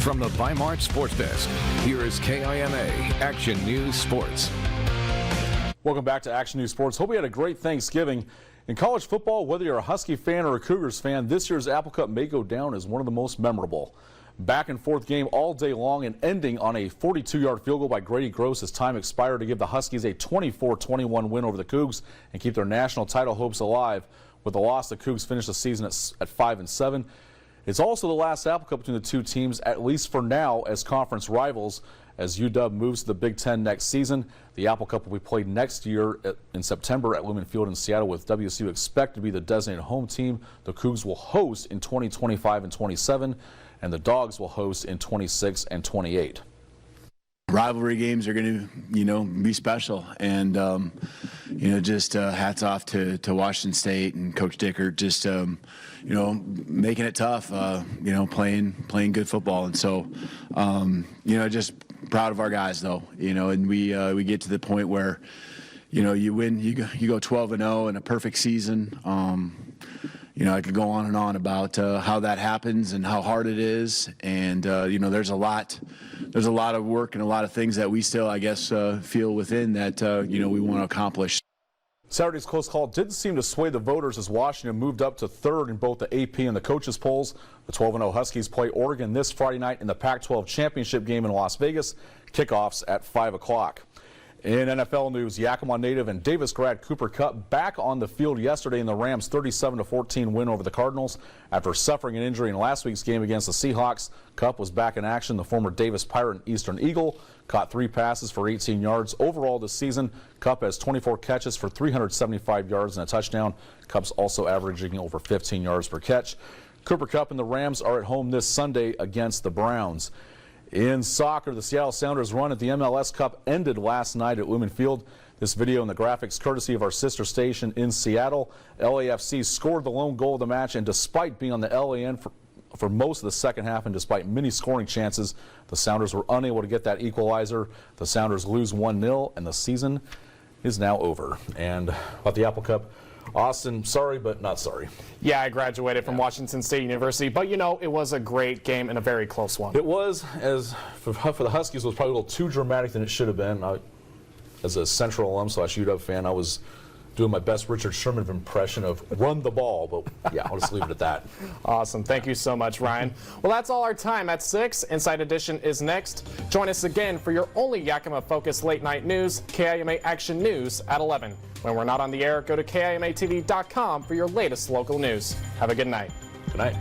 From the BI-MART Sports Desk, here is KIMA Action News Sports. Welcome back to Action News Sports. Hope you had a great Thanksgiving. In college football, whether you're a Husky fan or a Cougars fan, this year's Apple Cup may go down as one of the most memorable. Back and forth game all day long and ending on a 42-yard field goal by Grady Gross as time expired to give the Huskies a 24-21 win over the Cougs and keep their national title hopes alive. With the loss, the Cougs finished the season at 5-7. It's also the last Apple Cup between the two teams, at least for now, as conference rivals. As UW moves to the Big Ten next season, the Apple Cup will be played next year in September at Lumen Field in Seattle, with WSU expected to be the designated home team. The Cougs will host in 2025 and 27, and the Dogs will host in 26 and 28. Rivalry games are going to, be special, and just hats off to Washington State and Coach Dickert, just making it tough, playing good football, and so just proud of our guys though, and we get to the point where you win, you go 12-0 in a perfect season. I could go on and on about how that happens and how hard it is, and there's a lot of work and a lot of things that we still, I guess, feel within that we want to accomplish. Saturday's close call didn't seem to sway the voters as Washington moved up to third in both the AP and the coaches polls. The 12-0 Huskies play Oregon this Friday night in the Pac-12 championship game in Las Vegas. Kickoffs at 5 o'clock. In NFL news, Yakima native and Davis grad Cooper Kupp back on the field yesterday in the Rams' 37-14 win over the Cardinals. After suffering an injury in last week's game against the Seahawks, Kupp was back in action. The former Davis Pirate and Eastern Eagle caught 3 passes for 18 yards. Overall this season, Kupp has 24 catches for 375 yards and a touchdown. Kupp's also averaging over 15 yards per catch. Cooper Kupp and the Rams are at home this Sunday against the Browns. In soccer, the Seattle Sounders' run at the MLS Cup ended last night at Lumen Field. This video and the graphics courtesy of our sister station in Seattle. LAFC scored the lone goal of the match, and despite being on the LAN for most of the second half and despite many scoring chances, the Sounders were unable to get that equalizer. The Sounders lose 1-0, and the season is now over. And about the Apple Cup, Austin, sorry, but not sorry. Yeah, I graduated from Washington State University, but it was a great game and a very close one. It was, as for the Huskies, it was probably a little too dramatic than it should have been. As a Central alum / UW fan, I was doing my best Richard Sherman impression of run the ball, but yeah, I'll just leave it at that. Awesome. Thank you so much, Ryan. Well, that's all our time at 6. Inside Edition is next. Join us again for your only Yakima-focused late-night news, KIMA Action News at 11. When we're not on the air, go to KIMATV.com for your latest local news. Have a good night. Good night.